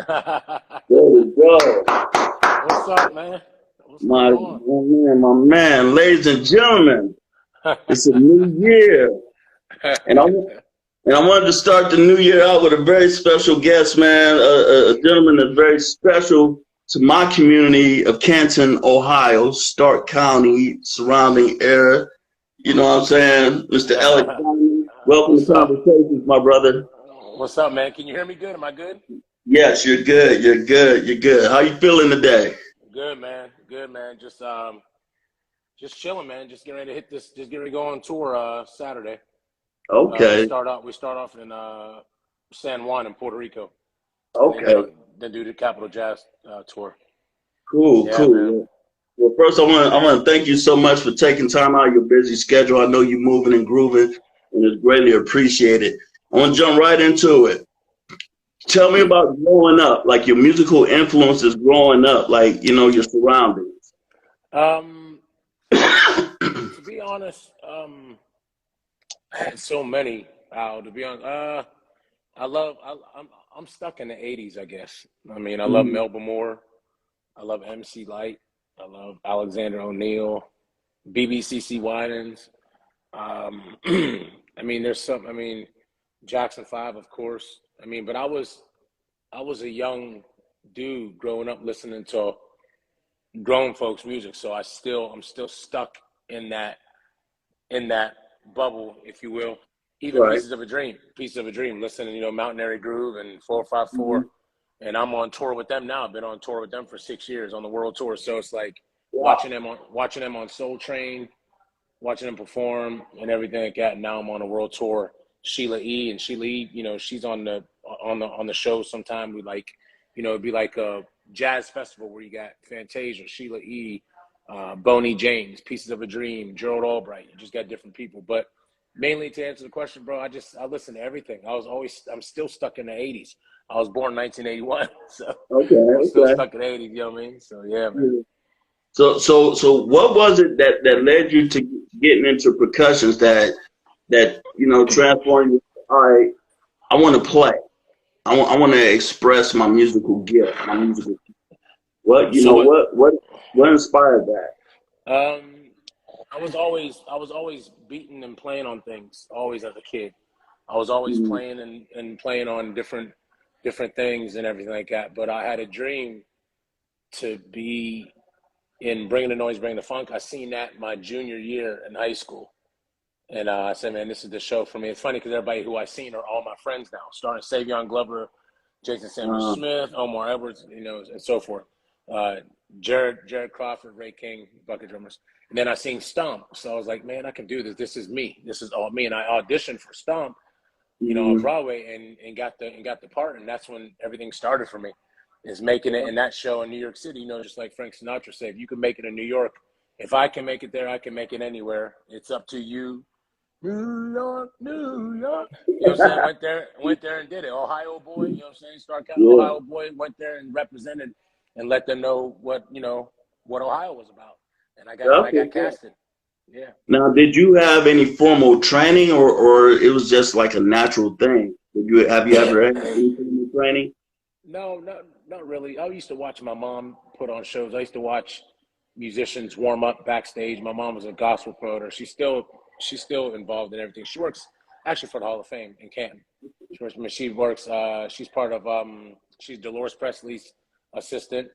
There we go. What's up, man? What's My going on? man, my man, ladies and gentlemen, it's a new year, and I wanted to start the new year out with a very special guest, man, a gentleman that's very special to my community of Canton, Ohio, Stark County, surrounding area. You know what I'm saying, Mr. Elec Simon. Welcome What's to up? Conversations, my brother. What's up, man? Can you hear me good? Am I good? Yes, you're good. You're good. You're good. How you feeling today? Good, man. Good, man. Just chilling, man. Just getting ready to hit this. Just getting ready to go on tour Saturday. We Okay. start off. We start off in San Juan in Puerto Rico, and Okay. then do the Capital Jazz tour. Cool, Yeah, man. cool. Well, first I want to thank you so much for taking time out of your busy schedule. I know you're moving and grooving, and it's greatly appreciated. I want to jump right into it. Tell me about growing up, like your musical influences growing up, like your surroundings. Um, to be honest, I had so many. To be honest, I love. I'm stuck in the '80s, I guess. I mean, I love Mhm. Melba Moore. I love MC Light. I love Alexander O'Neal, BBCC Winans. I mean, there's some. I mean, Jackson Five, of course. I mean, but I was a young dude growing up listening to grown folks' music, so I'm still stuck in that bubble, if you will. Even Right. Pieces of a Dream. Listening, Mountain Airy Groove and 454, Mhm. and I'm on tour with them now. I've been on tour with them for 6 years on the world tour. So it's like Wow. watching them on Soul Train, watching them perform and everything like that. And now I'm on a world tour. Sheila E, she's on the show sometime. We like, it'd be like a jazz festival where you got Fantasia, Sheila E, Boney James, Pieces of a Dream, Gerald Albright. You just got different people. But mainly to answer the question, bro, I listen to everything. I'm still stuck in the '80s. I was born in 1981, so Okay. I'm still Okay. stuck in the '80s. You know what I mean? So yeah, man. Yeah. So, what was it that led you to getting into percussions that transformed you? All right, I want to play. I want to express my musical gift, my musical. What you So know? what? What inspired that? Um, I was always beating and playing on things. Always as a kid, I was always Mm, playing and playing on different things and everything like that. But I had a dream to be in Bringing the Noise, Bring the Funk. I seen that my junior year in high school. And I said, man, this is the show for me. It's funny because everybody who I seen are all my friends now, starting Savion Glover, Jason Sanders uh, Smith, Omar Edwards, and so forth. Uh, Jared Crawford, Ray King, bucket drummers. And then I seen Stomp. So I was like, man, I can do this. This is me. This is all me. And I auditioned for Stomp, on mm, Broadway and got the part. And that's when everything started for me, is making it in that show in New York City. Just like Frank Sinatra said, if you can make it in New York, if I can make it there, I can make it anywhere. It's up to you, New York, New York. You know what I'm saying? Went there and did it. Ohio boy, you know what I'm saying? Stark out yeah. Ohio boy, went there and represented and let them know what Ohio was about. And I got and I Okay. got casted. Yeah. Now, did you have any formal training, or it was just like a natural thing? Have you ever had any formal training? No, not really. I used to watch my mom put on shows. I used to watch musicians warm up backstage. My mom was a gospel promoter. She's still involved in everything. She works actually for the Hall of Fame in Canton. She works. She's part of. She's Dolores Presley's assistant.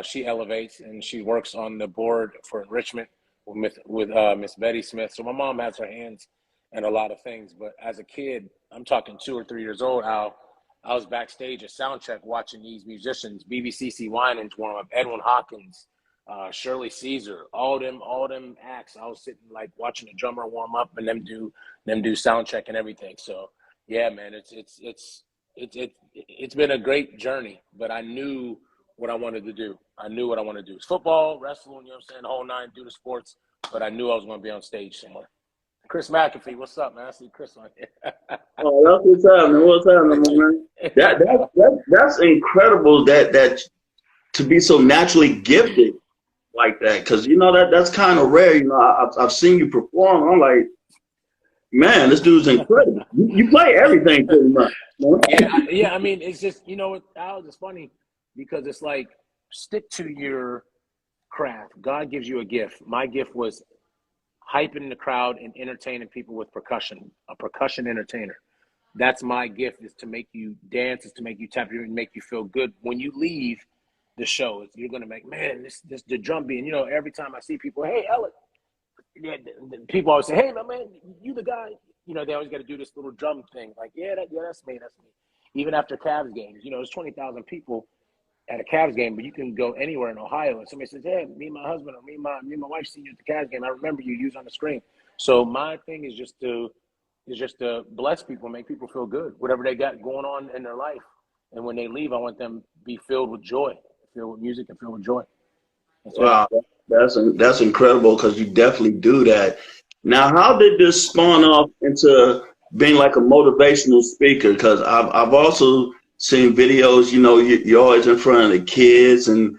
She elevates and she works on the board for enrichment with Miss Betty Smith. So my mom has her hands in a lot of things. But as a kid, I'm talking 2 or 3 years old, Al. I was backstage at Soundcheck watching these musicians, BBCC Winans warm up, Edwin Hawkins, Shirley Caesar, all them acts. I was sitting like watching the drummer warm up and them do sound check and everything. So yeah, man, it's been a great journey. But I knew what I wanted to do. I knew what I wanted to do. It's football, wrestling, you know what I'm saying, the whole nine, do the sports. But I knew I was going to be on stage somewhere. Chris McAfee, what's up, man? I see Chris on Oh, that's what's happening. What's happening, my man? That here. that's incredible. That to be so naturally gifted like that, because that's kind of rare. I've seen you perform. I'm like, Man, this dude's incredible. You play everything pretty much. Yeah. I mean, it's just, you know, Al, it's funny because it's like, stick to your craft. God gives you a gift. My gift was hyping the crowd and entertaining people with percussion, a percussion entertainer. That's my gift, is to make you dance, is to make you tap, and make you feel good. When you leave the show, you're going to make, man, this the drum beat. And, you know, every time I see people, hey, Elec, yeah, people always say, hey, man, you the guy. You know, they always got to do this little drum thing. Like, that's me. Even after Cavs games, you know, there's 20,000 people at a Cavs game, but you can go anywhere in Ohio and somebody says, hey, me and my husband or me and my wife seen you at the Cavs game. I remember you used on the screen. So my thing is just to bless people, make people feel good, whatever they got going on in their life. And when they leave, I want them to be filled with joy, filled with music and filled with joy. Wow, that's incredible, because you definitely do that. Now, how did this spawn off into being like a motivational speaker? Because I've also seen videos. You know, you're always in front of the kids and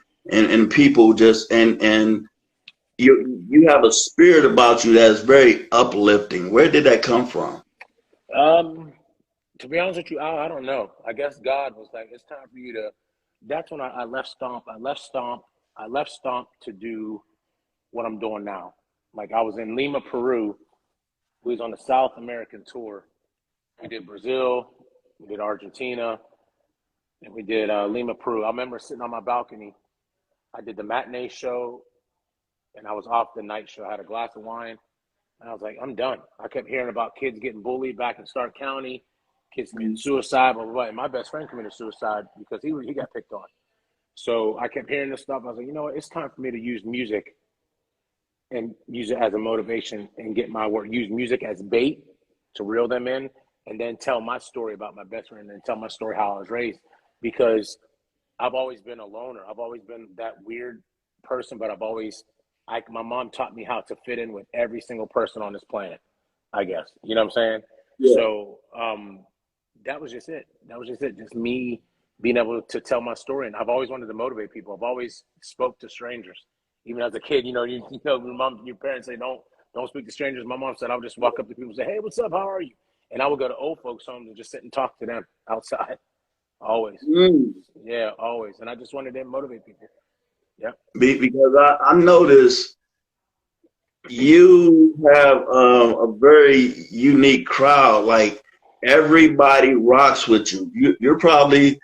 people, and you have a spirit about you that's very uplifting. Where did that come from? To be honest with you, I don't know. I guess God was like, it's time for you to. That's when I left Stomp. I left Stomp to do what I'm doing now. Like, I was in Lima, Peru. We was on the South American tour. We did Brazil, we did Argentina, and we did Lima, Peru. I remember sitting on my balcony. I did the matinee show, and I was off the night show. I had a glass of wine, and I was like, I'm done. I kept hearing about kids getting bullied back in Stark County, kids committing suicide, blah, blah, blah. And my best friend committed suicide because he got picked on. So I kept hearing this stuff. I was like, you know what? It's time for me to use music and use it as a motivation and get my work. Use music as bait to reel them in, and then tell my story about my best friend and tell my story how I was raised. Because I've always been a loner. I've always been that weird person, but my mom taught me how to fit in with every single person on this planet, I guess. You know what I'm saying? Yeah. So that was just it. Just me being able to tell my story. And I've always wanted to motivate people. I've always spoke to strangers. Even as a kid, you know, your parents say, don't speak to strangers. My mom said, I would just walk up to people and say, hey, what's up? How are you? And I would go to old folks' homes and just sit and talk to them outside. Always. Yeah, always. And I just wanted to motivate people. Yeah. Because I noticed you have a very unique crowd. Like, everybody rocks with you. You're probably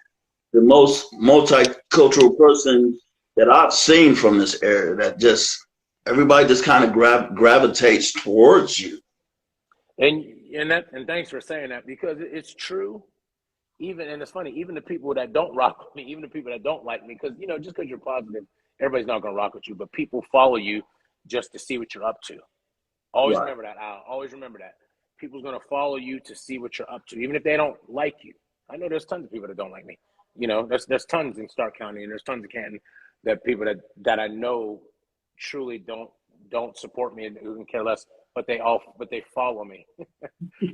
the most multicultural person that I've seen from this area. That just everybody just kind of gravitates towards you. And thanks for saying that, because it's true. And it's funny, even the people that don't rock with me, even the people that don't like me, because, you know, just because you're positive, everybody's not going to rock with you, but people follow you just to see what you're up to. Always remember that, Al. Always remember that. People's going to follow you to see what you're up to, even if they don't like you. I know there's tons of people that don't like me. You know, there's tons in Stark County, and there's tons in Canton that people that I know truly don't support me and who can care less, but they follow me.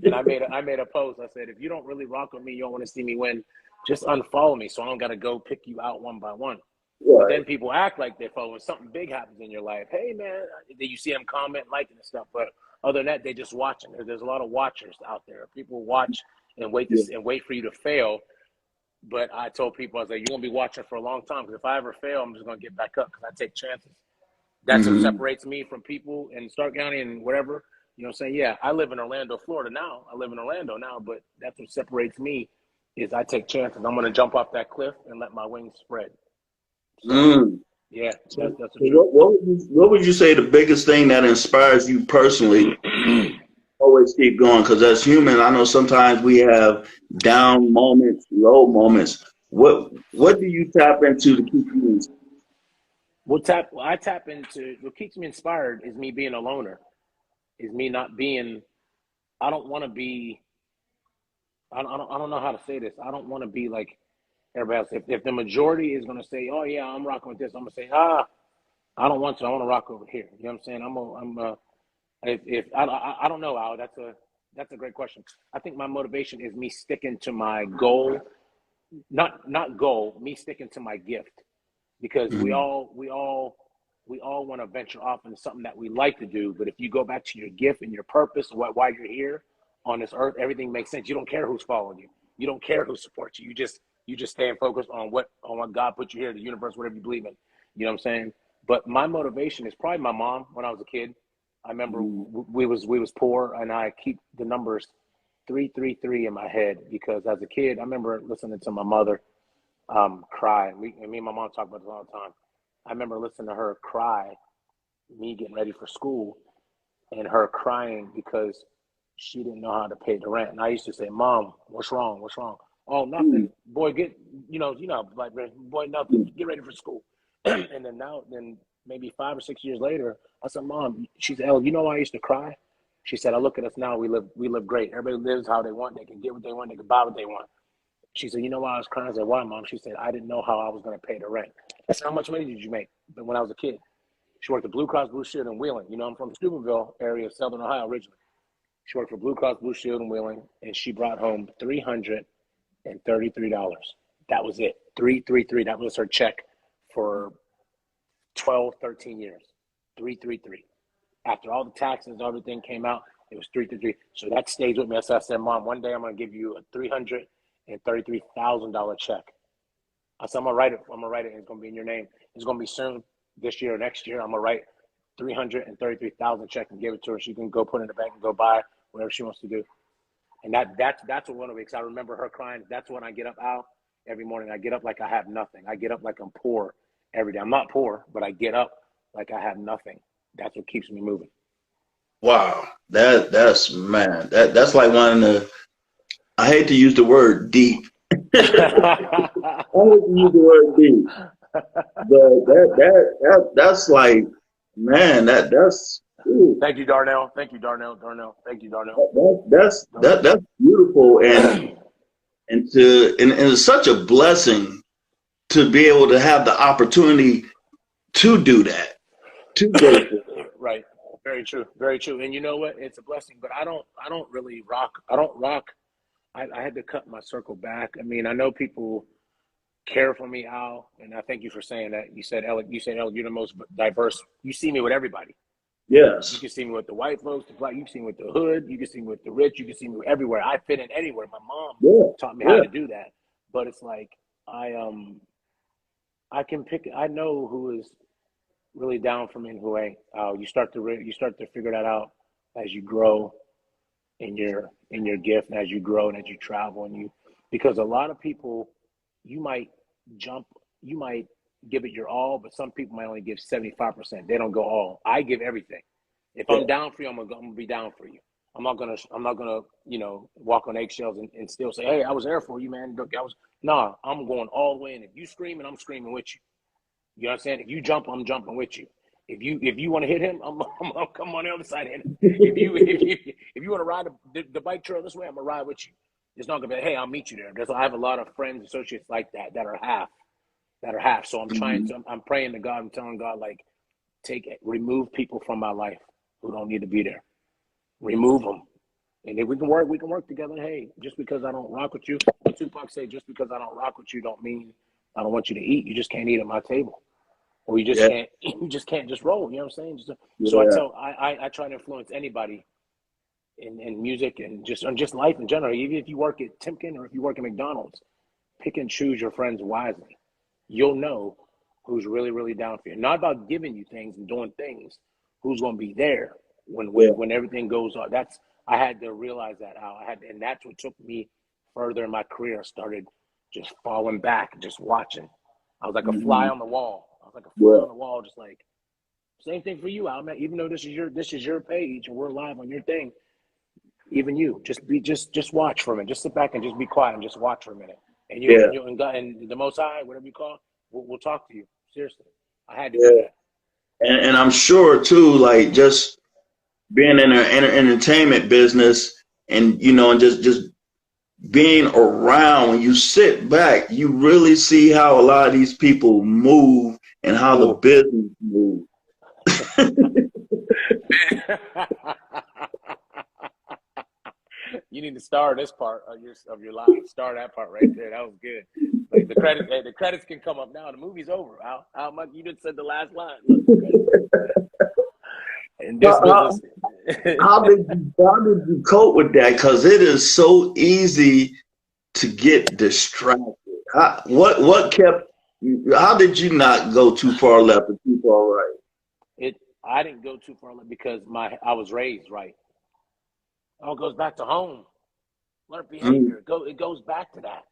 And I made a post. I said, if you don't really rock with me, you don't want to see me win, just unfollow me, so I don't got to go pick you out one by one. But then people act like they're following. Something big happens in your life. Hey, man, you see them comment, liking and stuff. But other than that, they just watching. There's a lot of watchers out there. People watch and wait for you to fail. But I told people, I was like, you're going to be watching for a long time, because if I ever fail, I'm just going to get back up, because I take chances. That's what separates me from people in Stark County and whatever. You know what I'm saying? Yeah, I live in Orlando, Florida now. But that's what separates me, is I take chances. I'm going to jump off that cliff and let my wings spread. So, yeah, that's the truth. What would you say the biggest thing that inspires you personally? Always keep going, because as human, I know sometimes we have down moments, low moments. What do you tap into to keep you inspired? I tap into what keeps me inspired is me being a loner, is me not being. I don't want to be. I don't know how to say this. I don't want to be like everybody else. If the majority is going to say, "Oh yeah, I'm rocking with this," I'm gonna say, I don't want to. I want to rock over here. You know what I'm saying? If I don't know, Al. That's a great question. I think my motivation is me sticking to my goal, not goal. Me sticking to my gift, because we all want to venture off into something that we like to do. But if you go back to your gift and your purpose, why you're here, on this earth, everything makes sense. You don't care who's following you. You don't care who supports you. You just stay focused on what God put you here, the universe, whatever you believe in. You know what I'm saying? But my motivation is probably my mom when I was a kid. I remember we was poor, and I keep the numbers 333 in my head because as a kid, I remember listening to my mother cry. Me and my mom talk about this all the time. I remember listening to her cry, me getting ready for school, and her crying because she didn't know how to pay the rent. And I used to say, "Mom, what's wrong? What's wrong?" "Oh, nothing. Boy, get like boy, nothing. Get ready for school." And then maybe 5 or 6 years later, I said, "Mom," she said, "El, you know why I used to cry?" She said, "I look at us now. We live great. Everybody lives how they want. They can get what they want. They can buy what they want." She said, "You know why I was crying?" I said, "Why, Mom?" She said, "I didn't know how I was going to pay the rent." I said, "How much money did you make when I was a kid?" She worked at Blue Cross Blue Shield in Wheeling. You know, I'm from the Steubenville area of Southern Ohio originally. She worked for Blue Cross Blue Shield in Wheeling, and she brought home $333. That was it. 333. That was her check for 12, 13 years. 333. After all the taxes and everything came out, it was 333. So that stays with me. So I said, "Mom, one day I'm going to give you a $333,000 check." I said, I'm gonna write it. And it's gonna be in your name. It's gonna be soon, this year or next year. I'm gonna write 333,000 check and give it to her. She can go put it in the bank and go buy whatever she wants to do. And that's what one of it. Because I remember her crying. That's when I get up out every morning. I get up like I have nothing. I get up like I'm poor every day. I'm not poor, but I get up like I have nothing. That's what keeps me moving. Wow, that's man, that's like one of the. I hate to use the word deep. I hate to use the word deep, but that's like, man, that's. Ooh, Thank you, Darnell. Thank you, Darnell. Thank you, Darnell. that's beautiful, and it's such a blessing to be able to have the opportunity to do that, to go for it. Right. Very true. Very true. And you know what? It's a blessing, but I don't really rock. I don't rock. I had to cut my circle back. I mean, I know people care for me, Al, and I thank you for saying that. You said, Elec, you're the most diverse. You see me with everybody. You Yes. can see me with the white folks, the black. You can see me with the hood. You can see me with the rich. You can see me everywhere. I fit in anywhere. My mom Yeah. taught me how Yeah. to do that. But it's like I can pick. I know who is really down for me and who ain't. You start to figure that out as you grow in your gift and as you grow and as you travel because a lot of people you might jump you might give it your all, but some people might only give 75%. They don't go all. I give everything. If I'm Yeah. down for you, I'm gonna be down for you. I'm not gonna walk on eggshells and still say, "Hey, I was there for you, man." Look, I'm going all the way in. If you screaming, I'm screaming with you. You know what I'm saying? If you jump, I'm jumping with you. If you want to hit him, I'm come on the other side of him. If you want to ride the bike trail this way, I'm gonna ride with you. It's not gonna be, "Hey, I'll meet you there." Because I have a lot of friends, associates like that are half. So Mhm. I'm praying to God. I'm telling God, like, remove people from my life who don't need to be there. Remove them. And if we can work together. Hey, just because I don't rock with you, what Tupac say, just because I don't rock with you, don't mean I don't want you to eat. You just can't eat at my table. Or Yeah. you just can't just roll. You know what I'm saying? So Yeah. I try to influence anybody in music and just life in general. Even if you work at Timken or if you work at McDonald's, pick and choose your friends wisely. You'll know who's really, really down for you. Not about giving you things and doing things, who's going to be there Yeah. when everything goes on. I had to realize that, Al. And that's what took me further in my career. I started just falling back, just watching. I was like a fly Mhm. on the wall. Yeah. Just like same thing for you, Al. Man, even though this is your page and we're live on your thing, even you just watch for a minute. Just sit back and just be quiet and just watch for a minute. And Yeah. God and the Most High, whatever you call, we'll talk to you. Seriously, I had to do Yeah. that. And I'm sure too, like just being in an entertainment business, and and just being around, when you sit back, you really see how a lot of these people move and how the Move. business moves. You need to star this part of your live. Star that part right there. That was good. Like the credits can come up now. The movie's over. How much you just said the last line? Look, the credits. In this How, business. how did you cope with that? Because it is so easy to get distracted. What kept you? How did you not go too far left and too far right? It I didn't go too far because I was raised right. Oh, it goes back to home. Learned Mm, behavior. It goes back to that.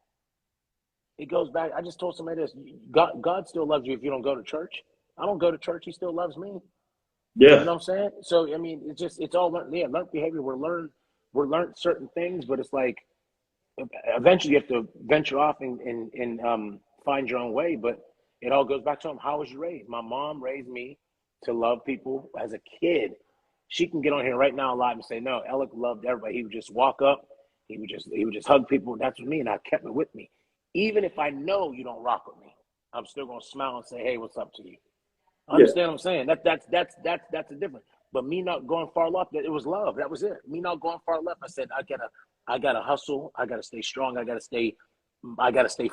It goes back. I just told somebody this. God still loves you if you don't go to church. I don't go to church. He still loves me. You yeah, know what I'm saying? So I mean, it's all learned. Yeah, learned behavior. We're learned certain things, but it's like eventually you have to venture off and find your own way. But it all goes back to him. How was you raised? My mom raised me to love people as a kid. She can get on here right now live and say, no, Elec loved everybody. He would just walk up, he would just hug people. That's what me, and I kept it with me. Even if I know you don't rock with me, I'm still gonna smile and say, hey, what's up to you? yeah. Understand what I'm saying? That's a difference. But me not going far left, it was love. That was it. Me not going far left, I said I gotta hustle. I gotta stay strong. I gotta stay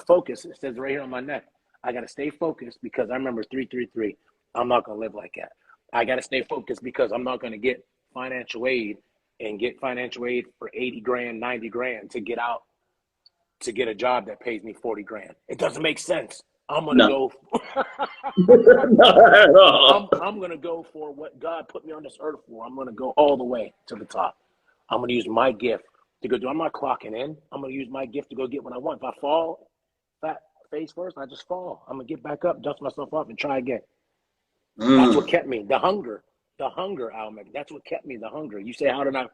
focused. It says right here on my neck. I gotta stay focused because I remember 333. I'm not gonna live like that. I gotta stay focused because I'm not gonna get financial aid and get financial aid for 80 grand, 90 grand to get out to get a job that pays me 40 grand. It doesn't make sense. I'm gonna No, go. not at I'm all. I'm gonna go for what God put me on this earth for. I'm gonna go all the way to the top. I'm gonna use my gift to go do. I'm not clocking in. I'm gonna use my gift to go get what I want. If I fall, fat face first, I just fall. I'm gonna get back up, dust myself off, and try again. That's what Mm, kept me. The hunger, Almec. That's what kept me. The hunger. You say, how did I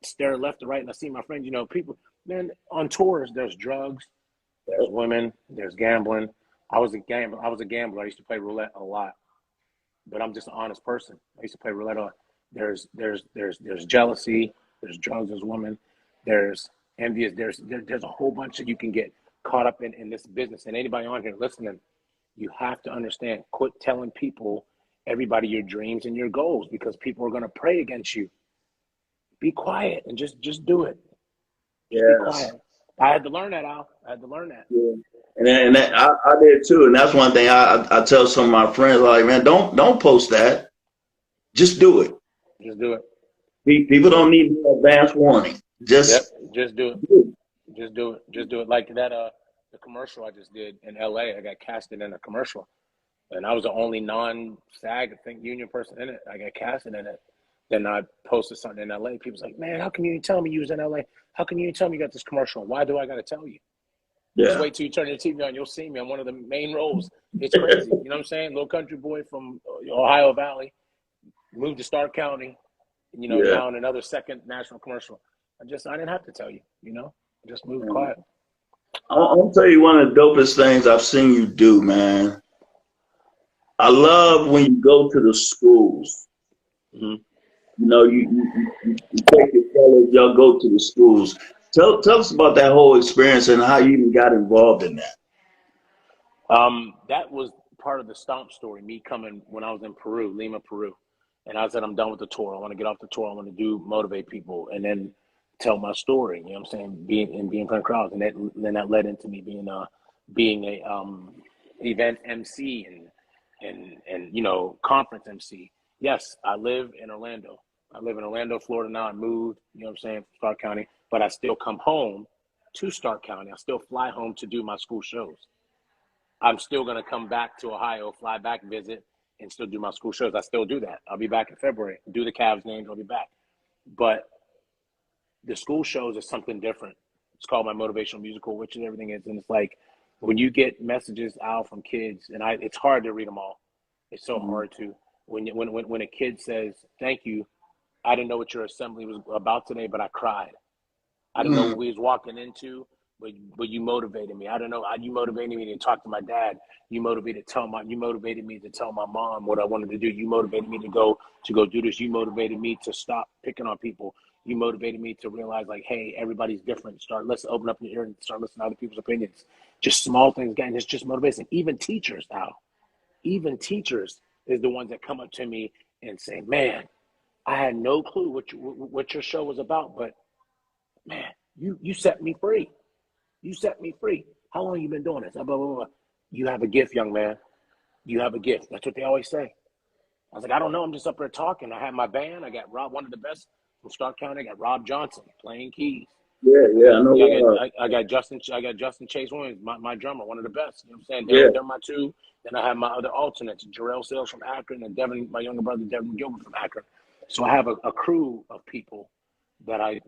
stare left and right? And I see my friends. People. Man, on tours, there's drugs, there's women, there's gambling. I was a gambler. I used to play roulette a lot, but I'm just an honest person. I used to play roulette a lot. There's jealousy. There's drugs. There's women. There's envious. There's a whole bunch that you can get caught up in this business. And anybody on here listening, you have to understand. Quit telling people, everybody, your dreams and your goals, because people are going to pray against you. Be quiet and just do it. Just be yes. quiet. I had to learn that, Al. I had to learn that. Yeah. And I did too. And that's one thing I tell some of my friends, like, man, don't post that. Just do it. Just do it. People don't need no advance warning. Yep. Just Just do it. do it. Just do it. Just do it. Like that. The commercial I just did in LA. I got casted in a commercial, and I was the only non-SAG, I think, union person in it. I got casted in it. Then I posted something in LA. People's like, man, how come you didn't tell me you was in LA? How come you didn't tell me you got this commercial? Why do I got to tell you? Just Yeah. wait till you turn your TV on. You'll see me on one of the main roles. It's crazy. You know what I'm saying? Little country boy from Ohio Valley, moved to Stark County, Yeah. now in another second national commercial. I didn't have to tell you. Just move quiet. I'll tell you one of the dopest things I've seen you do, man. I love when you go to the schools. Mm-hmm. You take your fellows, y'all go to the schools. Tell us about that whole experience and how you even got involved in that. That was part of the stomp story. Me coming when I was in Peru, Lima, Peru, and I said, I'm done with the tour. I want to get off the tour. I want to motivate people, and then tell my story. You know what I'm saying? Being in front of crowds, and then that led into me being a event MC and conference MC. Yes, I live in Orlando. I live in Orlando, Florida now. I moved. You know what I'm saying? From Stark County, but I still come home to Stark County. I still fly home to do my school shows. I'm still going to come back to Ohio, fly back, visit, and still do my school shows. I still do that. I'll be back in February, do the Cavs games, I'll be back. But the school shows is something different. It's called my motivational musical, which is everything is. And it's like when you get messages out from kids, and it's hard to read them all. It's so Mhm. hard to. When a kid says, thank you, I didn't know what your assembly was about today, but I cried. I didn't know Mm, what we was walking into, but you motivated me. I don't know. You motivated me to talk to my dad. You motivated me to tell my mom what I wanted to do. You motivated me to go do this. You motivated me to stop picking on people. You motivated me to realize, like, hey, everybody's different. Open up your ear and start listening to other people's opinions. Just small things, again. It's just motivation. Even teachers now, even teachers is the ones that come up to me and say, man, I had no clue what your show was about, but man, you set me free. You set me free. How long you been doing this? Blah, blah, blah. You have a gift, young man. You have a gift. That's what they always say. I was like, I don't know. I'm just up there talking. I had my band. I got one of the best from Stark County. I got Rob Johnson playing keys. Yeah, yeah, I know. I got Justin Chase Williams, my drummer, one of the best. You know what I'm saying? Yeah, They're my two. Then I have my other alternates, Jarrell Sales from Akron and Devin, my younger brother Devin Gilbert from Akron. So I have a crew of people that I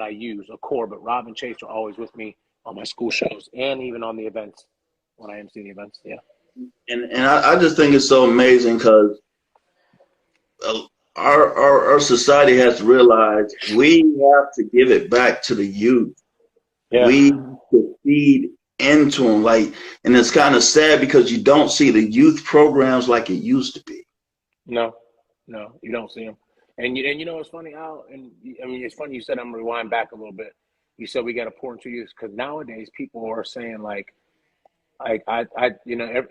use, a core. But Rob and Chase are always with me on my school shows and even on the events when I MC the events. Yeah. and I just think it's so amazing because our society has to realize we have to give it back to the youth. Yeah. We have to feed into them, like, and it's kind of sad because you don't see the youth programs like it used to be. No, you don't see them. And you know what's funny, Al? And I mean, it's funny you said I'm gonna rewind back a little bit. You said we got to pour into youth because nowadays people are saying like, you know,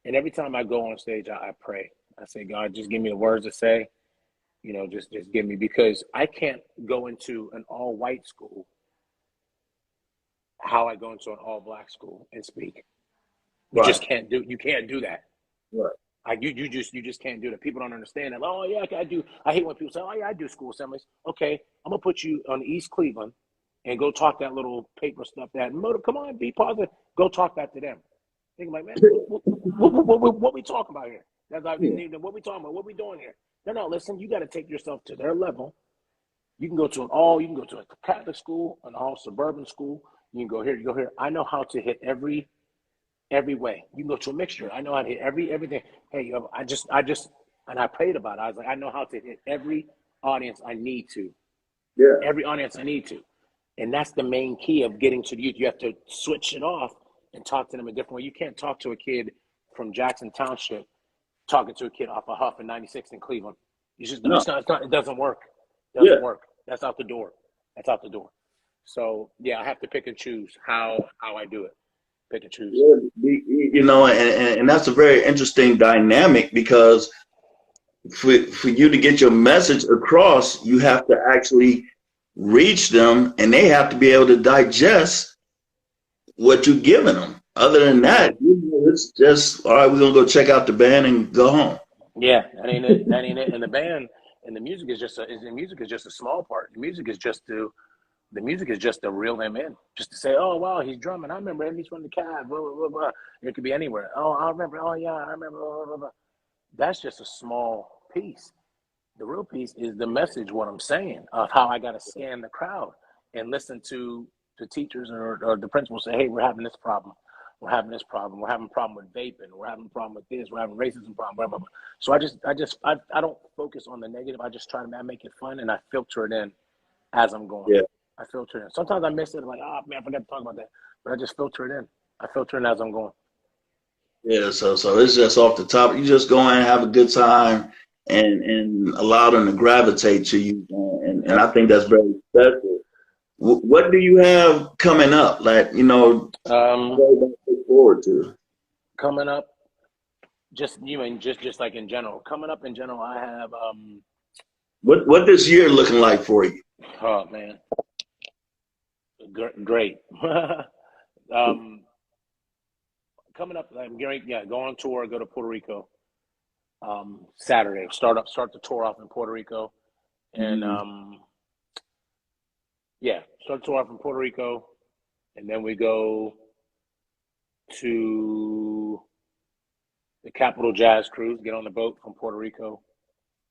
every time I go on stage, I pray. I say, God, just give me the words to say. You know, just give me, because I can't go into an all white school how I go into an all black school and speak. You just can't do. You can't do that. Right. You just can't do that. People don't understand that. Oh yeah, I do. I hate when people say, "Oh yeah, I do school assemblies." Okay, I'm gonna put you on East Cleveland and go talk that little paper stuff. That come on, be positive. Go talk that to them. Think like, man, what we talking about here? That's what we talking about. What we doing here? No. Listen, you got to take yourself to their level. You can go to a Catholic school, an all suburban school. You can go here. You go here. I know how to hit every way. You can go to a mixture. I know how to hit everything. Hey, I just, and I prayed about it. I was like, I know how to hit every audience I need to. Yeah. Every audience I need to. And that's the main key of getting to the youth. You have to switch it off and talk to them a different way. You can't talk to a kid from Jackson Township talking to a kid off of Huff and 96 in Cleveland. It doesn't work. It doesn't work. That's out the door. So yeah, I have to pick and choose how I do it. Pick and choose. Yeah, you know, and that's a very interesting dynamic because for you to get your message across, you have to actually reach them, and they have to be able to digest what you're giving them. Other than that, it's just, all right, we're gonna go check out the band and go home. Yeah, that ain't it. And the band and the music is just a small part. The music is just to reel them in, just to say, oh wow, he's drumming. I remember him. He's from the Cavs. Blah, blah, blah, blah. It could be anywhere. Oh, I remember. Oh yeah, I remember. Blah, blah, blah. That's just a small piece. The real piece is the message. What I'm saying of how I got to scan the crowd and listen to the teachers or the principal say, hey, we're having this problem. We're having this problem. We're having a problem with vaping. We're having a problem with this. We're having racism problem. Blah, blah, blah. So I don't focus on the negative. I just try to make it fun, and I filter it in as I'm going. Yeah. I filter it in. Sometimes I miss it. I'm like, oh man, I forgot to talk about that. But I just filter it in. I filter it in as I'm going. Yeah. So it's just off the top. You just go in and have a good time and allow them to gravitate to you. And I think that's very special. What do you have coming up? Like, you know, look forward to coming up. Just like in general. Coming up in general, I have what this year looking like for you? Oh man, great. Coming up, I'm going go on tour. Go to Puerto Rico Saturday. Start the tour off in Puerto Rico, and start the tour off in Puerto Rico, and then we go to the Capital Jazz Cruise. Get on the boat from Puerto Rico,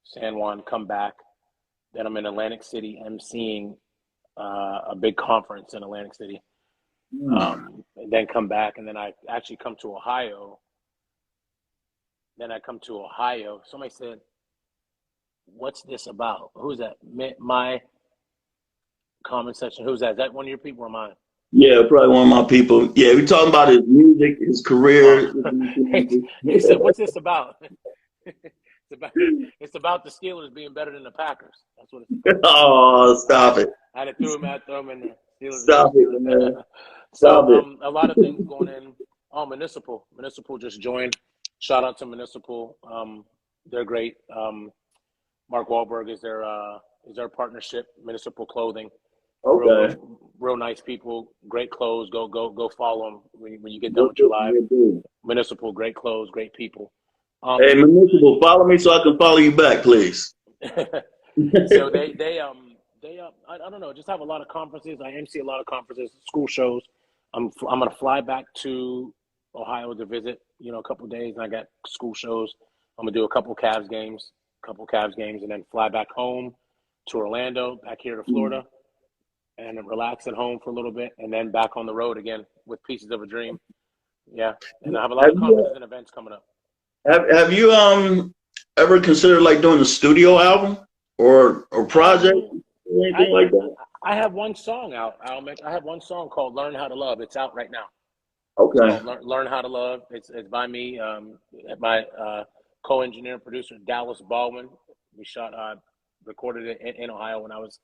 San Juan, come back. Then I'm in Atlantic City emceeing a big conference in Atlantic City. And then come back, and then I actually come to Ohio. Then I come to Ohio. Somebody said, what's this about? Who's that? My comment section. Who's that? Is that one of your people or mine? Yeah, probably one of my people. Yeah, we're talking about his music, his career. He said, what's this about? It's about the Steelers being better than the Packers. That's what it's about. Oh, stop it. I had to throw him in there. Steelers. Stop it, man. Stop it. A lot of things going in. Oh, Municipal. Municipal just joined. Shout out to Municipal. They're great. Mark Wahlberg is their partnership, Municipal Clothing. Okay. Real nice people, great clothes. Go follow them when you get done with your live. Municipal, great clothes, great people. Hey, Municipal, follow me so I can follow you back, please. So they I don't know. Just have a lot of conferences. I MC a lot of conferences, school shows. I'm gonna fly back to Ohio to visit. A couple of days, and I got school shows. I'm gonna do a couple Cavs games, and then fly back home to Orlando, back here to Florida, and then relax at home for a little bit, and then back on the road again with Pieces of a Dream. Yeah, and I have a lot of conferences and events coming up. Have you ever considered like doing a studio album or project, anything like that? I have one song out. I have one song called "Learn How to Love." It's out right now. Okay. So Learn How to Love. It's by me, my co-engineer and producer Dallas Baldwin. We recorded it in Ohio when I was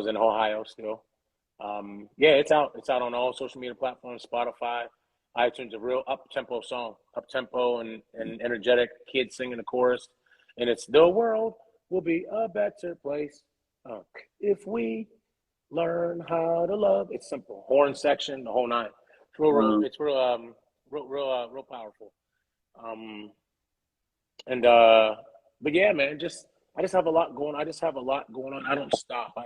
in Ohio still. Yeah, it's out. It's out on all social media platforms, Spotify, iTunes. A real up-tempo song, up-tempo and energetic. Kids singing the chorus, and it's "The world will be a better place if we learn how to love." It's simple. Horn section, the whole nine. It's real powerful. But yeah, man, I just have a lot going. I just have a lot going on. I don't stop. A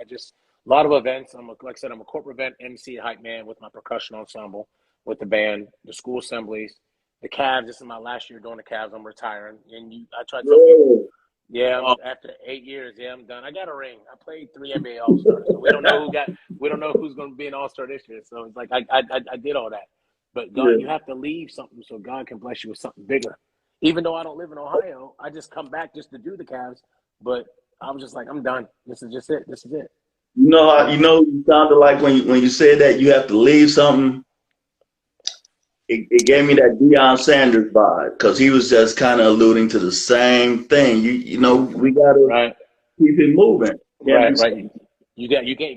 lot of events. Like I said, I'm a corporate event MC hype man with my percussion ensemble, with the band, the school assemblies, the Cavs. This is my last year doing the Cavs. I'm retiring, and I try to tell people, yeah, after 8 years, yeah, I'm done. I got a ring. I played 3 NBA All-Stars. So we don't know who's going to be an All-Star this year. So it's like I did all that. But God, you have to leave something so God can bless you with something bigger. Even though I don't live in Ohio, I just come back just to do the Cavs. But I was just like, I'm done. This is just it. This is it. You sounded like when you said that you have to leave something. It gave me that Deion Sanders vibe, because he was just kind of alluding to the same thing. We got to keep it moving. Right. You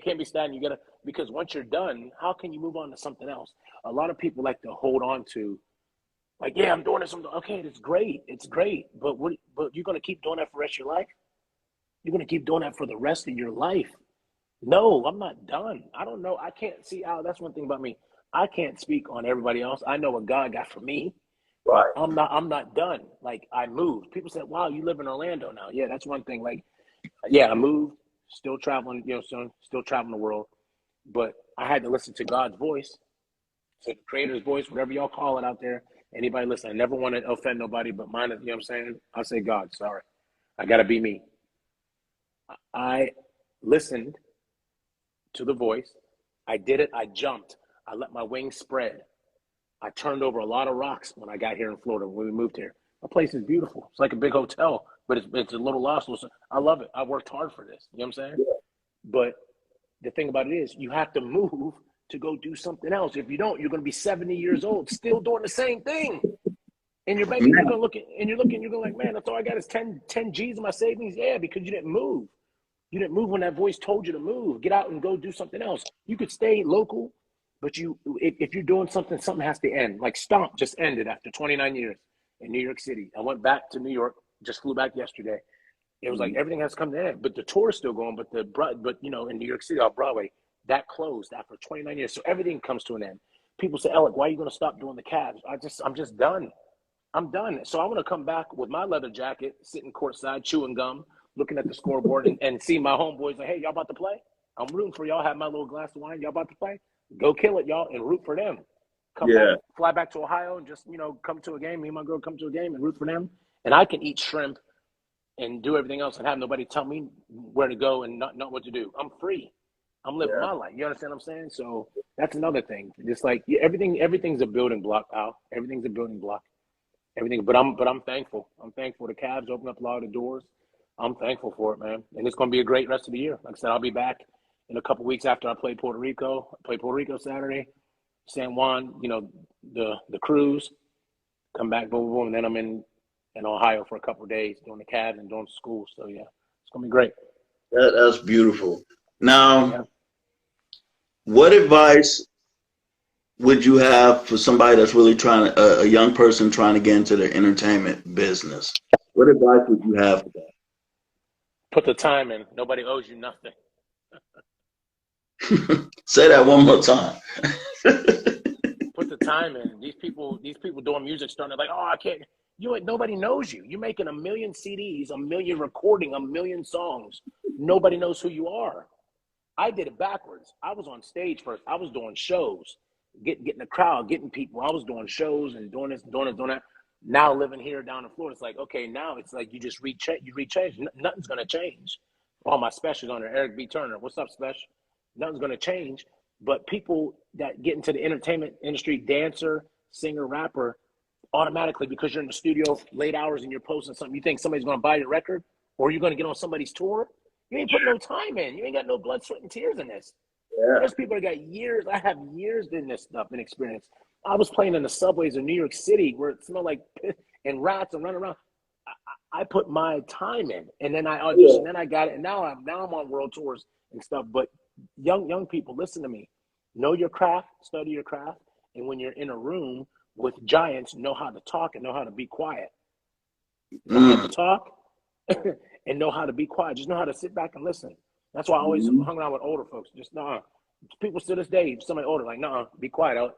can't be stagnant. Because once you're done, how can you move on to something else? A lot of people like to hold on to, like, yeah, I'm doing this. Okay, it's great. It's great. But you're going to keep doing that for the rest of your life? You're going to keep doing that for the rest of your life? No, I'm not done. I don't know. I can't see Al. That's one thing about me. I can't speak on everybody else. I know what God got for me. Right. I'm not done. Like, I moved. People said, wow, you live in Orlando now. Yeah, that's one thing. Like, yeah, I moved, still traveling, still traveling the world. But I had to listen to God's voice, to the Creator's voice, whatever y'all call it out there. Anybody listen, I never want to offend nobody, but mine is, you know what I'm saying? I say, God, sorry. I got to be me. I listened to the voice. I did it. I jumped. I let my wings spread. I turned over a lot of rocks when I got here in Florida, when we moved here. My place is beautiful. It's like a big hotel, but it's a little lost. I love it. I worked hard for this. You know what I'm saying? Yeah. But the thing about it is, you have to move to go do something else. If you don't, you're going to be 70 years old, still doing the same thing. And you're going to look, you're going like, man, that's all I got is 10 G's in my savings. Yeah, because you didn't move. You didn't move when that voice told you to move. Get out and go do something else. You could stay local, but if you're doing something, something has to end. Like Stomp just ended after 29 years in New York City. I went back to New York, just flew back yesterday. It was like everything has come to an end, but the tour is still going. But in New York City off Broadway, that closed after 29 years. So everything comes to an end. People say, Elec, why are you going to stop doing the Cavs? I'm just done. I'm done. So I want to come back with my leather jacket, sitting courtside, chewing gum, looking at the scoreboard, and see my homeboys like, hey, y'all about to play? I'm rooting for y'all. Have my little glass of wine. Y'all about to play? Go kill it, y'all, and root for them. Come back, fly back to Ohio, and just come to a game. Me and my girl come to a game and root for them. And I can eat shrimp and do everything else and have nobody tell me where to go and not what to do. I'm free. I'm living my life. You understand what I'm saying? So that's another thing. It's like everything's a building block, pal. Everything's a building block. Everything. But I'm thankful. I'm thankful. The Cavs open up a lot of doors. I'm thankful for it, man. And it's going to be a great rest of the year. Like I said, I'll be back in a couple weeks after I play Puerto Rico. I play Puerto Rico Saturday. San Juan, the cruise. Come back, boom, boom, boom. And then I'm in Ohio for a couple of days doing the Cavs and doing school. So, yeah, it's going to be great. That's beautiful. Now, what advice would you have for somebody that's really a young person trying to get into the entertainment business? What advice would you have for that? Put the time in. Nobody owes you nothing. Say that one more time. Put the time in. These people doing music starting to like, oh, I can't. Nobody knows you. You're making 1 million CDs, 1 million recording, 1 million songs. Nobody knows who you are. I did it backwards. I was on stage first. I was doing shows, getting the crowd, getting people. I was doing shows and doing this, doing that. Now living here down in Florida, it's like, okay, now it's like you just rechange. Nothing's gonna change. All my specials on there, Eric B. Turner. What's up, special? Nothing's gonna change. But people that get into the entertainment industry, dancer, singer, rapper, automatically because you're in the studio late hours and you're posting something, you think somebody's gonna buy your record or you're gonna get on somebody's tour. You ain't putting no time in. You ain't got no blood, sweat, and tears in this. Yeah. There's people that got years. I have years in this stuff and experience. I was playing in the subways of New York City where it smelled like piss and rats and running around. I put my time in, and then I auditioned, and then I got it, and now I'm on world tours and stuff. But young people, listen to me. Know your craft, study your craft, and when you're in a room with giants, know how to talk and know how to be quiet. Know how to talk and know how to be quiet. Just know how to sit back and listen. That's why I always hung around with older folks. Just people to this day, somebody older, like, be quiet, Elec.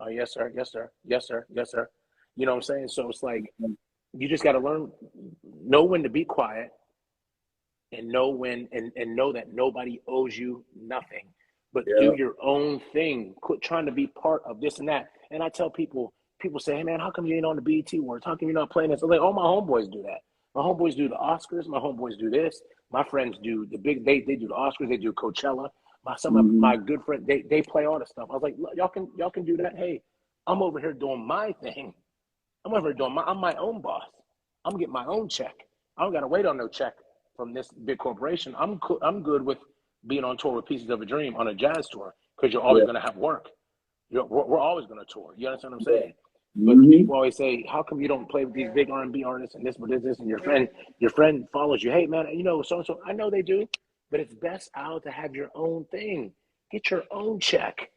Oh, yes, sir, yes, sir, yes, sir, yes, sir. You know what I'm saying? So it's like you just got to know when to be quiet, and know when and know that nobody owes you nothing. But do your own thing. Quit trying to be part of this and that. And I tell people say, hey man, how come you ain't on the BET Awards? How come you're not playing this? I'm like, all my homeboys do that. My homeboys do the Oscars. My homeboys do this. My friends do the big. They do the Oscars. They do Coachella. My good friend, they play all this stuff. I was like, y'all can do that. Hey, I'm over here doing my thing. I'm over here doing I'm my own boss. I'm getting my own check. I don't got to wait on no check from this big corporation. I'm good with being on tour with Pieces of a Dream on a jazz tour because you're always going to have work. We're always going to tour. You understand what I'm saying? But people always say, how come you don't play with these big R&B artists and this, and your friend follows you. Hey man, so-and-so, I know they do, but it's best out to have your own thing. Get your own check.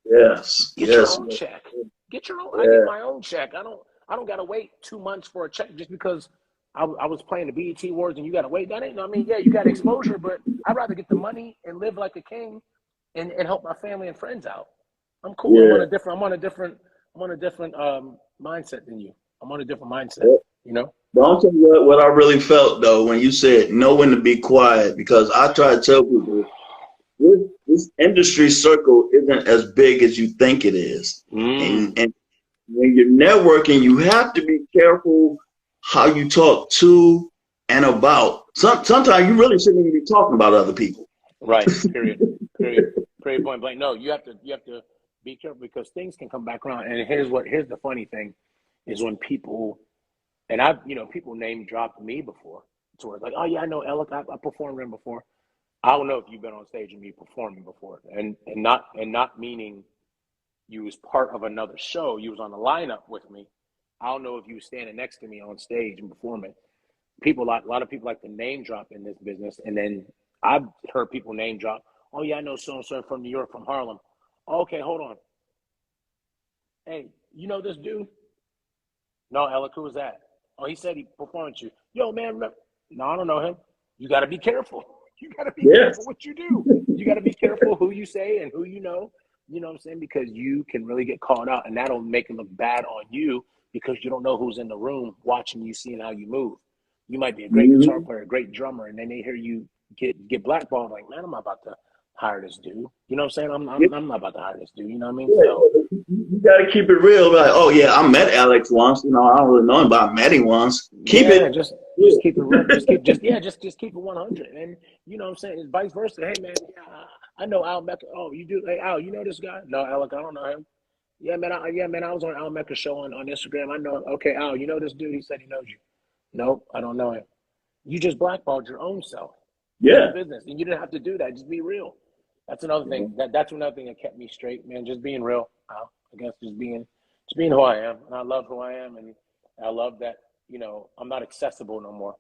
Yes. Get your own check. Get your own. I get my own check. I don't got to wait 2 months for a check just because I was playing the BET Awards and you got to wait. That ain't, yeah, you got exposure, but I'd rather get the money and live like a king and help my family and friends out. I'm cool. Yeah. I'm on a different mindset than you. I'm on a different mindset, you know? But I'll tell you what I really felt though when you said know when to be quiet, because I try to tell people this industry circle isn't as big as you think it is. And when you're networking, you have to be careful how you talk to and about. Sometimes you really shouldn't even be talking about other people. Right. Period. Point blank. No, you have to be careful because things can come back around. And here's the funny thing is when people, and people name dropped me before. So it's like, oh yeah, I know Elec. I performed him before. I don't know if you've been on stage and me performing before, and not meaning you was part of another show. You was on the lineup with me. I don't know if you was standing next to me on stage and performing. A lot of people like to name drop in this business, and then I've heard people name drop. Oh yeah, I know so and so from New York, from Harlem. Okay, hold on. Hey, you know this dude? No, Elec, who was that? Oh, he said he performed with you. Yo, man, no, I don't know him. You got to be careful. You got to be careful what you do. You got to be careful who you say and who you know. You know what I'm saying? Because you can really get called out, and that'll make it look bad on you because you don't know who's in the room watching you, seeing how you move. You might be a great guitar player, a great drummer, and then they hear you get blackballed. Like, man, I'm not about to hire this dude. You know what I'm saying? I'm not about to hire this dude. You know what I mean? Yeah, so you got to keep it real. Like, oh yeah, I met Elec once. I don't really know him, but I met him once. Keep it. Just keep it real. Just keep it 100. And you know what I'm saying? It's vice versa. Hey man, I know Al Mecca. Oh, you do? Hey Al, you know this guy? No, Elec, I don't know him. Yeah, man. I was on Al Mecca show on Instagram. I know. Okay, Al, you know this dude? He said he knows you. Nope, I don't know him. You just blackballed your own self. Yeah. Business, and you didn't have to do that. Just be real. That's another thing. That's another thing that kept me straight, man. Just being real. I guess just being who I am, and I love who I am, and I love that. I'm not accessible no more.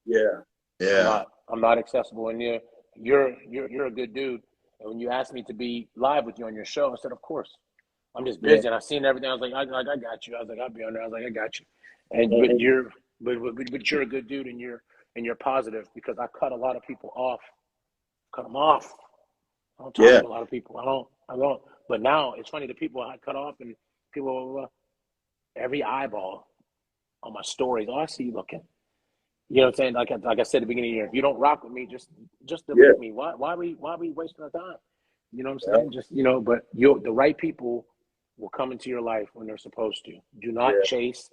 Yeah. I'm not accessible, and you're a good dude. And when you asked me to be live with you on your show, I said, of course. I'm just busy, and I seen everything. I was like, I got you. I was like, I'll be on there. I was like, I got you. And but you're a good dude, and you're positive because I cut a lot of people off. Cut them off. I don't talk to a lot of people. I don't. But now it's funny, the people I cut off and people, every eyeball on my stories. Oh, I see you looking. You know what I'm saying? Like I said at the beginning of the year, if you don't rock with me, just Yeah. delete me. Why we wasting our time? You know what I'm saying? Just but the right people will come into your life when they're supposed to. Do Yeah. not chase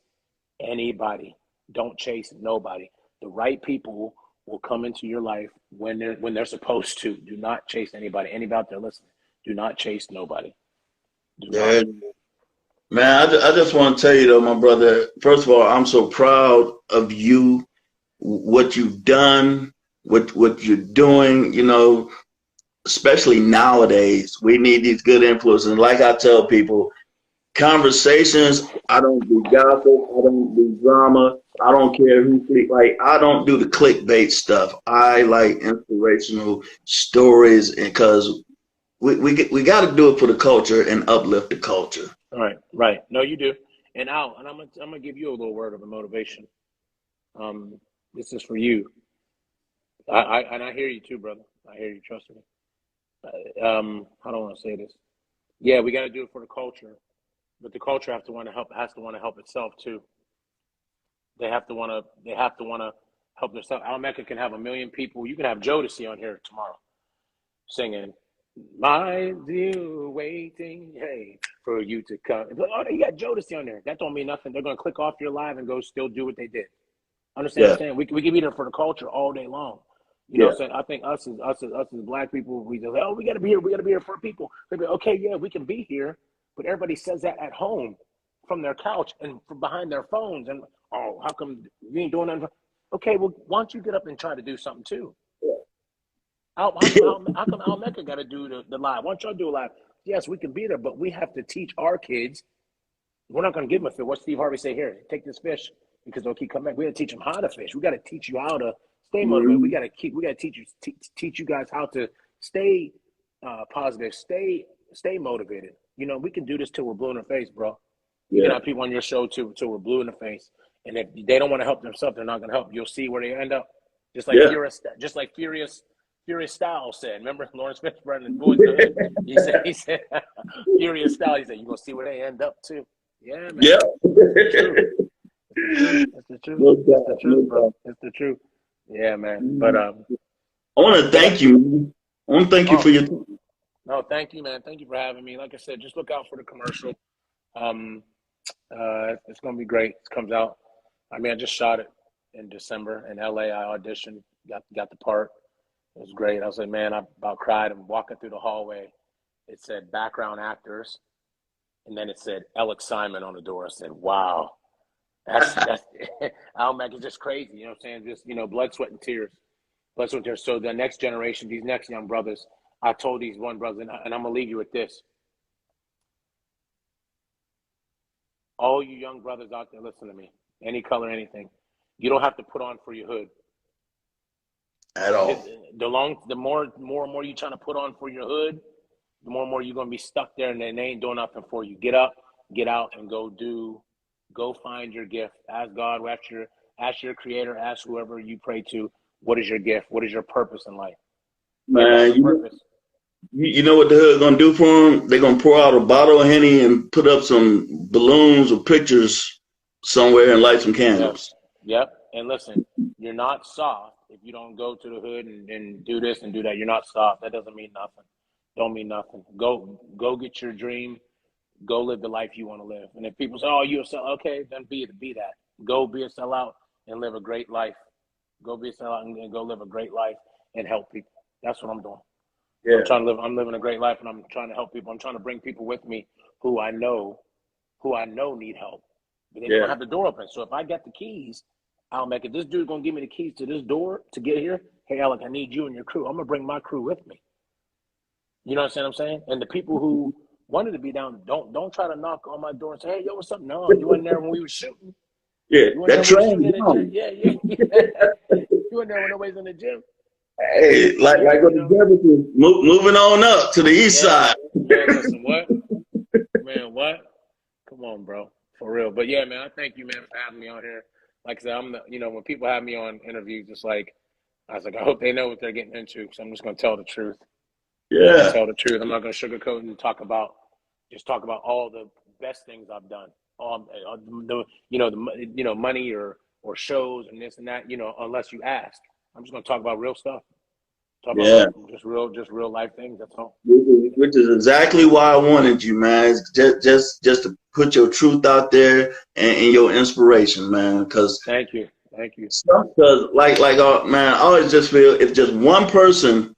anybody. Don't chase nobody. The right people will come into your life when they're supposed to. Do not chase anybody. Anybody out there listening, do not chase nobody. Do not. Yeah. Man, I just want to tell you though, my brother, first of all, I'm so proud of you, what you've done, what you're doing, especially nowadays. We need these good influences. And like I tell people, conversations, I don't do gossip, I don't do drama, I don't care who speak. Like, I don't do the clickbait stuff. I like inspirational stories because we got to do it for the culture and uplift the culture. All right, right. No, you do. And I'm gonna give you a little word of a motivation. This is for you. I hear you too, brother. I hear you. Trust me. I don't want to say this. Yeah, we got to do it for the culture, but the culture has to want to help itself too. They have to want to. They have to want to help themselves. Al Mecca can have 1 million people. You can have Jodeci on here tomorrow singing, "My dear, waiting, hey, for you to come." Oh, you got Jodeci on there. That don't mean nothing. They're gonna click off your live and go still do what they did. Understand what Yeah, I'm saying? We can be there for the culture all day long. You know yeah, what I'm saying? I think us as black people, we just, oh, we gotta be here, for people. Okay, yeah, we can be here, but everybody says that at home from their couch and from behind their phones. And oh, how come you ain't doing nothing? Okay, well, why don't you get up and try to do something too? How come Al Mecca got to do the live? Why don't y'all do a live? Yes, we can be there, but we have to teach our kids. We're not going to give them a fish. What Steve Harvey say here? Take this fish because they'll keep coming back. We got to teach them how to fish. We got to teach you how to stay motivated. We mhm, got to teach you guys how to stay positive, stay motivated. We can do this till we're blue in the face, bro. You can yeah, have people on your show till we're blue in the face, and if they don't want to help themselves, they're not going to help. You'll see where they end up. yeah. Furious Styles said. Remember Lawrence Fishburne and Boys in the Hood? He said, Furious Styles. He said, you're gonna see where they end up too. Yeah, man. Yeah. It's the truth. It's the truth. No It's the doubt, no truth, bro. doubt. It's the truth. Yeah, man. But Mhm. I want to yeah. thank you, man. I want to thank you for Oh your time. no, thank you, man. Thank you for having me. Like I said, just look out for the commercial. Um, it's gonna be great. It comes out. I mean, I just shot it in December in LA. I auditioned, got the part. It was great. I was like, man, I about cried. I'm walking through the hallway. It said background actors, and then it said Elec Simon on the door. I said, wow, that's Al Mack is just crazy. You know what I'm saying? Just blood, sweat, and tears. Blood, sweat, and tears. So the next generation, these next young brothers, I told these one brothers, and I'm gonna leave you with this. All you young brothers out there, listen to me. Any color, anything. You don't have to put on for your hood. At all. The more and more you trying to put on for your hood, the more and more you're gonna be stuck there, and they ain't doing nothing for you. Get up, get out, and go find your gift. Ask God, ask your Creator, ask whoever you pray to. What is your gift? What is your purpose in life? Get back Man, to purpose. you know what the hood gonna do for them? They're gonna pour out a bottle of Henny and put up some balloons or pictures somewhere and light some Yep, candles. yep. And listen, you're not soft if you don't go to the hood and do this and do that. You're not soft. That doesn't mean nothing. Don't mean nothing. Go get your dream. Go live the life you want to live. And if people say, "Oh, you're a sellout," okay, then be that. Go be a sellout and live a great life. Go be a sellout and go live a great life and help people. That's what I'm doing. Yeah, I'm living a great life, and I'm trying to help people. I'm trying to bring people with me who I know need help, but they don't yeah, have the door open. So if I got the keys, I'll make it. This dude's gonna give me the keys to this door to get here. Hey, Alec, I need you and your crew. I'm gonna bring my crew with me. You know what I'm saying? And the people who wanted to be down, don't try to knock on my door and say, "Hey, yo, what's up?" No, you weren't there when we were shooting. yeah. You weren't there That when we were shooting train in the gym. gone. Yeah, yeah, yeah. You weren't there when nobody's in the gym. Hey, like what the Jeffersons moving on up to the east Yeah, side. man. Listen, what, man, what? Come on, bro, for real. But yeah, man, I thank you, man, for having me on here. Like I said, when people have me on interviews, it's like I was like, I hope they know what they're getting into, because I'm just gonna tell the truth. I'm just gonna Yeah, tell the truth. I'm not gonna sugarcoat and talk about all the best things I've done. The money or or shows and this and that, you know, unless you ask. I'm just gonna talk about real stuff. Talk about Yeah. just real life things. That's all. Which is exactly why I wanted you, man. It's just to put your truth out there and your inspiration, man. Because Thank you. Thank you. man, I always just feel if just one person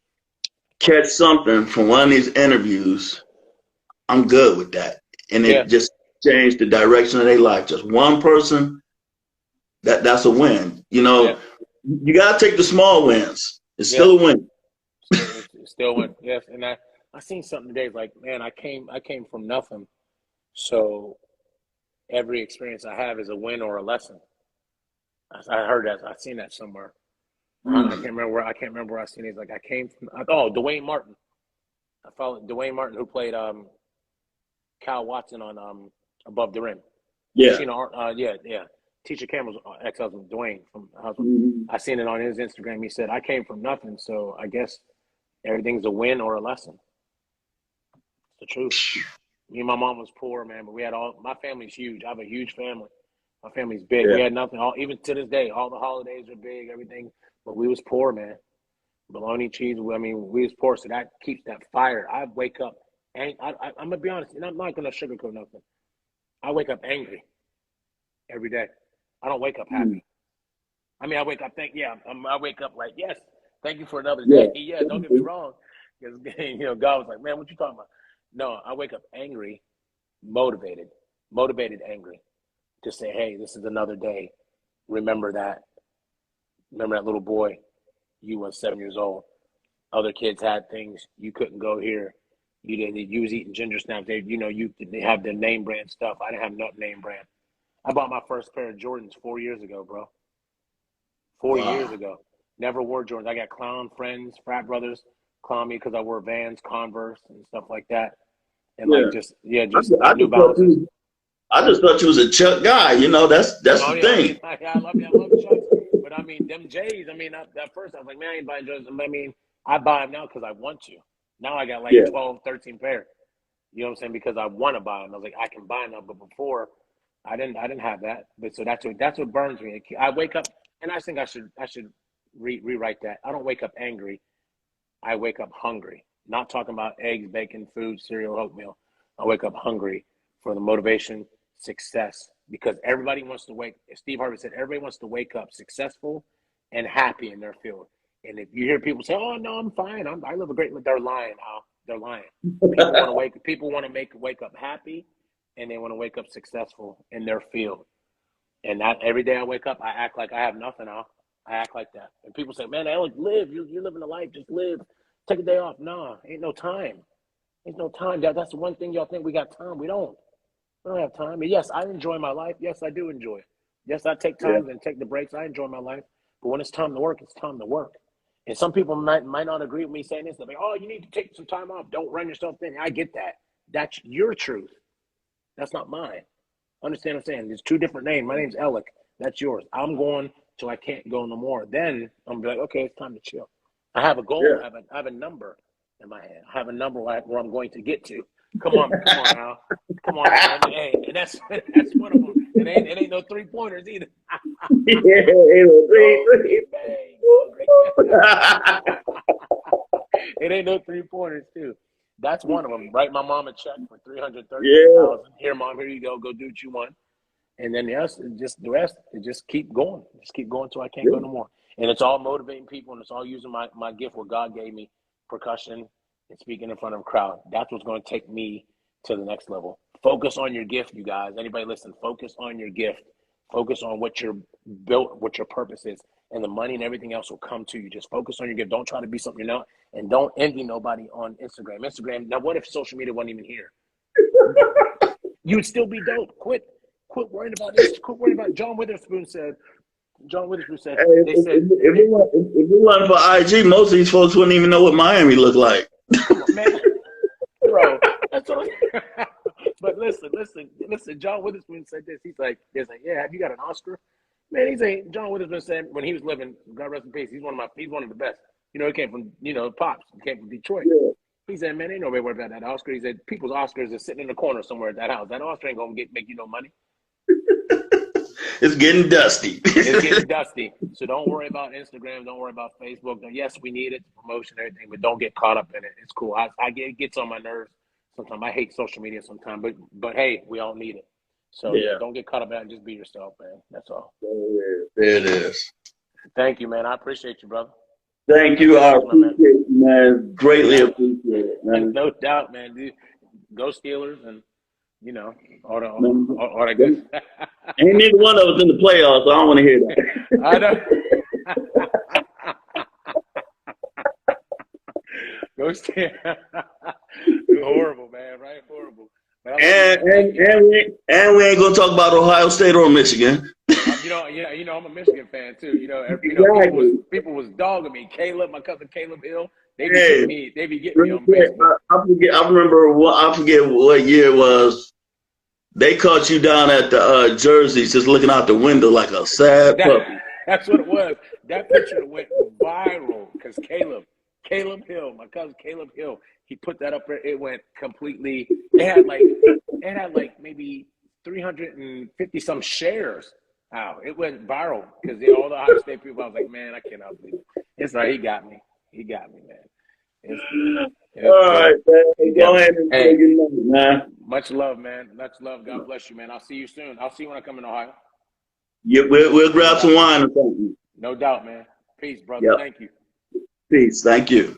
catch something from one of these interviews, I'm good with that, and Yeah. it just changed the direction of their life. Just one person, that's a win. You Yeah. know, you gotta take the small wins. It's Yeah. still a win. It still went. Yes. And I seen something today like, man, I came from nothing. So every experience I have is a win or a lesson. I heard that. I seen that somewhere. I Mm. can't remember where I seen it. It's like I came from. Oh, Dwayne Martin. I followed Dwayne Martin, who played Kyle Watson on Above the Rim. Yeah. Sheena, yeah. Teacher Campbell's ex-husband, Dwayne from husband. Mhm. I seen it on his Instagram. He said, "I came from nothing, so I guess everything's a win or a lesson." It's the truth. Me and my mom was poor, man, but we had all. My family's huge. I have a huge family. My family's big. Yeah. We had nothing. Even to this day, all the holidays are big. Everything, but we was poor, man. Bologna cheese. I mean, we was poor, so that keeps that fire. I wake up, and I'm gonna be honest, and I'm not gonna sugarcoat nothing. I wake up angry every day. I don't wake up Mm. happy. I mean, I wake up I wake up like, yes, thank you for another Yeah. day. Yeah, don't get me wrong, because you know God was like, man, what you talking about? No, I wake up angry, motivated, angry, to say, hey, this is another day. Remember that. Remember that little boy. You was 7 years old. Other kids had things. You couldn't go here. You didn't. You was eating ginger snaps. They have the name brand stuff. I didn't have no name brand. I bought my first pair of Jordans 4 years ago, bro. 4 years Wow. ago. Never wore Jordans. I got clown friends, frat brothers, clown me because I wore Vans, Converse, and stuff like that. And like Yeah. just I like New just thought Balances. I just thought you was a Chuck guy. You know, that's Oh the yeah, thing. I love Chucks. But I mean, them J's. I mean, at first I was like, man, I ain't buying Jordans. I mean, I buy them now because I want to. Now I got like Yeah. 12, 13 pair. You know what I'm saying? Because I want to buy them. I was like, I can buy them, but before I didn't have that. But so that's what burns me. I wake up, and I think I should rewrite that. I don't wake up angry. I wake up hungry. Not talking about eggs, bacon, food, cereal, oatmeal. I wake up hungry for the motivation, success, because everybody wants to wake. Steve Harvey said everybody wants to wake up successful and happy in their field. And if you hear people say, "Oh no, I'm fine. I live a great," they're lying. Al. They're lying. People want to wake. People want to wake up happy, and they want to wake up successful in their field. And that every day I wake up, I act like I have nothing. I act like that. And people say, "Man, Alec, live. You're living a life. Just live. Take a day off." No, ain't no time. Ain't no time. That's the one thing y'all think we got time. We don't. We don't have time. And yes, I enjoy my life. Yes, I do enjoy it. Yes, I take Yeah. times and take the breaks. I enjoy my life. But when it's time to work, it's time to work. And some people might not agree with me saying this. They're like, "Oh, you need to take some time off. Don't run yourself thin." I get that. That's your truth. That's not mine. Understand what I'm saying? There's two different names. My name's Elec. That's yours. I'm going till I can't go no more. Then I'm gonna be like, okay, it's time to chill. I have a goal. Yeah. I have a number in my head. I have a number where I'm going to get to. Come on now, come on now. And, hey, and that's one of them. It ain't no 3-pointers either. Yeah. Go Green Bay, go Green Bay. It ain't no 3-pointers too. That's one of them. Write my mom a check for Yeah. $333,000. Here, mom. Here you go. Go do what you want. And then yes, just the rest, it just keep going. Just keep going till I can't go Yeah. no more. And it's all motivating people, and it's all using my gift, what God gave me, percussion and speaking in front of a crowd. That's what's going to take me to the next level. Focus on your gift, you guys. Anybody listen? Focus on your gift. Focus on what you're built, what your purpose is, and the money and everything else will come to you. Just focus on your gift. Don't try to be something you're not, and don't envy nobody on Instagram. Now, what if social media wasn't even here? You would still be dope. Quit worrying about this. Quit worrying about. John Witherspoon said. Hey, They said, if it wasn't for IG, most of these folks wouldn't even know what Miami looked like. "Come on, man, bro." That's what. But listen. John Witherspoon said this. He's like, "Yeah, have you got an Oscar?" Man, John Witherspoon said when he was living, God rest in peace. He's one of the best. You know, he came from Pops. He came from Detroit. Yeah. He said, "Man, ain't nobody worried about that Oscar." He said, "People's Oscars are sitting in the corner somewhere at that house. That Oscar ain't gonna make you no money." It's getting dusty. It's getting dusty. So don't worry about Instagram. Don't worry about Facebook. Yes, we need it, promotion, everything, but don't get caught up in it. It's cool. It gets on my nerves sometimes. I hate social media sometimes, but hey, we all need it. So yeah, don't get caught up in it. Just be yourself, man. That's all. There it is. Thank you, man. I appreciate you, brother. Thank you. I appreciate you, man. Greatly appreciate it, man. No doubt, man. Dude, go Steelers and all that good. Ain't neither one of us in the playoffs, so I don't want to hear that. I know. Go Steelers. Horrible, man. Right? Horrible. And we ain't gonna talk about Ohio State or Michigan. I'm a Michigan fan too. People was dogging me. Caleb, my cousin Caleb Hill. They be getting me on Facebook. I forget what year it was. They caught you down at the Jerseys, just looking out the window like a sad puppy. That's what it was. That picture went viral because Caleb Hill, my cousin Caleb Hill, he put that up there. It went completely. It had like maybe 350 some shares. Wow, it went viral because all the Ohio State people. I was like, man, I cannot believe it. It's like he got me, man. All right, man. Go ahead and say good night, man. Much love, man. Much love. God bless you, man. I'll see you soon. I'll see you when I come in Ohio. Yeah, we'll grab some wine or something. No doubt, man. Peace, brother. Yep. Thank you. Peace. Thank you.